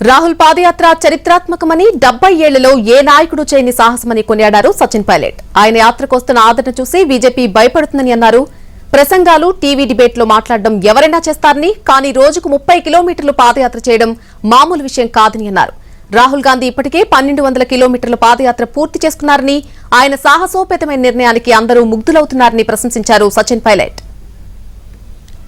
రాహుల్ పాదయాత్ర చరిత్రాత్మకమని 70 ఏళ్లలో ఏ నాయకుడు చేయని సాహసమని కొనియాడారు సచిన్ పైలట్. ఆయన యాత్రకు వస్తున్న ఆదరణ చూసి బీజేపీ భయపడుతుందని అన్నారు. ప్రసంగాలు, టీవీ డిబేట్లో మాట్లాడడం ఎవరైనా చేస్తారని, కానీ రోజుకు 30 కిలోమీటర్లు పాదయాత్ర చేయడం మామూలు విషయం కాదని అన్నారు. రాహుల్ గాంధీ ఇప్పటికే 1200 కిలోమీటర్ల పాదయాత్ర పూర్తి చేసుకున్నారని, ఆయన సాహసోపేతమైన నిర్ణయానికి అందరూ ముగ్ధులవుతున్నారని ప్రశంసించారు సచిన్ పైలట్.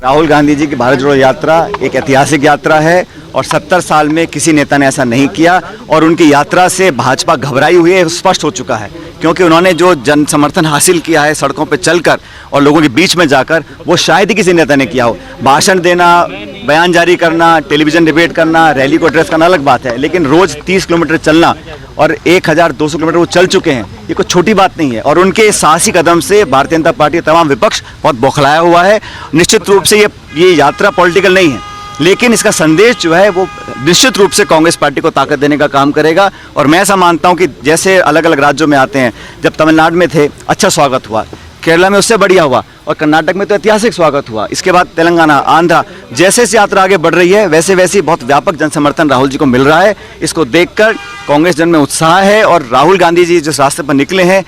राहुल गांधी जी की भारत जोड़ो यात्रा एक ऐतिहासिक यात्रा है और 70 साल में किसी नेता ने ऐसा नहीं किया और उनकी यात्रा से भाजपा घबराई हुई है, स्पष्ट हो चुका है, क्योंकि उन्होंने जो जन समर्थन हासिल किया है सड़कों पर चलकर और लोगों के बीच में जाकर, वो शायद ही किसी नेता ने किया हो। भाषण देना, बयान जारी करना, टेलीविजन डिबेट करना, रैली को एड्रेस करना अलग बात है, लेकिन रोज 30 किलोमीटर चलना और 1200 किलोमीटर वो चल चुके हैं, ये कोई छोटी बात नहीं है। और उनके साहसी कदम से भारतीय जनता पार्टी तमाम विपक्ष बहुत बौखलाया हुआ है। निश्चित रूप से ये यात्रा पॉलिटिकल नहीं है, लेकिन इसका संदेश जो है वो निश्चित रूप से कांग्रेस पार्टी को ताकत देने का काम करेगा। और मैं ऐसा मानता हूं कि जैसे अलग अलग राज्यों में आते हैं, जब तमिलनाडु में थे अच्छा स्वागत हुआ, केरला में उससे बढ़िया हुआ और कर्नाटक में तो ऐतिहासिक स्वागत हुआ, इसके बाद तेलंगाना, आंध्रा, जैसे जैसे यात्रा आगे बढ़ रही है वैसे वैसे बहुत व्यापक जन समर्थन राहुल जी को मिल रहा है। इसको देखकर कांग्रेस जन में उत्साह है और राहुल गांधी जी जिस रास्ते पर निकले हैं,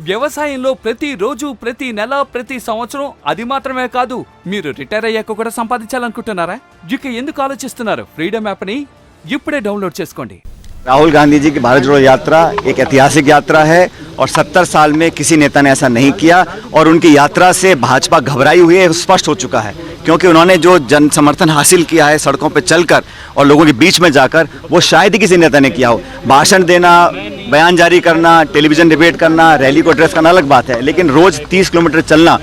వ్యవసాయంలో ప్రతి రోజు, ప్రతి నెల, ప్రతి సంవత్సరం అది మాత్రమే కాదు, మీరు రిటైర్ అయ్యాక కూడా సంపాదించాలనుకుంటున్నారా? ఇక ఎందుకు ఆలోచిస్తున్నారు? ఫ్రీడమ్ యాప్ ని ఇప్పుడే డౌన్లోడ్ చేసుకోండి. राहुल गांधी जी की भारत जोड़ो यात्रा एक ऐतिहासिक यात्रा है और 70 साल में किसी नेता ने ऐसा नहीं किया और उनकी यात्रा से भाजपा घबराई हुई है, स्पष्ट हो चुका है, क्योंकि उन्होंने जो जन समर्थन हासिल किया है सड़कों पर चलकर और लोगों के बीच में जाकर, वो शायद ही किसी नेता ने किया हो। भाषण देना, बयान जारी करना, टेलीविजन डिबेट करना, रैली को एड्रेस करना अलग बात है, लेकिन रोज 30 किलोमीटर चलना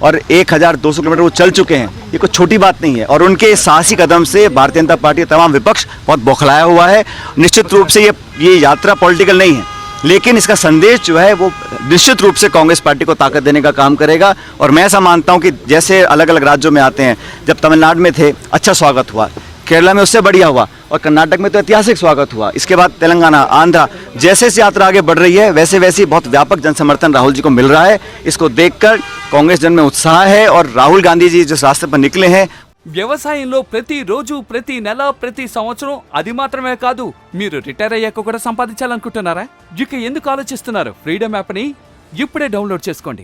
और 1200 किलोमीटर वो चल चुके हैं, ये कोई छोटी बात नहीं है। और उनके साहसी कदम से भारतीय जनता पार्टी तमाम विपक्ष बहुत बौखलाया हुआ है। निश्चित रूप से ये यात्रा पॉलिटिकल नहीं है, लेकिन इसका संदेश जो है वो निश्चित रूप से कांग्रेस पार्टी को ताकत देने का काम करेगा। और मैं ऐसा मानता हूं कि जैसे अलग अलग राज्यों में आते हैं, जब तमिलनाडु में थे अच्छा स्वागत हुआ, केरला में उससे बढ़िया हुआ और कर्नाटक में तो ऐतिहासिक स्वागत हुआ, इसके बाद तेलंगाना, आंध्रा, जैसे जैसे यात्रा आगे बढ़ रही है वैसे वैसे बहुत व्यापक जन समर्थन राहुल जी को मिल रहा है। इसको देखकर कांग्रेस जन में उत्साह है और राहुल गांधी जी जिस रास्ते पर निकले हैं, వ్యవసాయంలో ప్రతి రోజు, ప్రతి నెల, ప్రతి సంవత్సరం అది మాత్రమే కాదు, మీరు రిటైర్ అయ్యాక కూడా సంపాదించాలనుకుంటున్నారా? ఇక ఎందుకు ఆలోచిస్తున్నారు? ఫ్రీడమ్ యాప్ ని ఇప్పుడే డౌన్లోడ్ చేసుకోండి.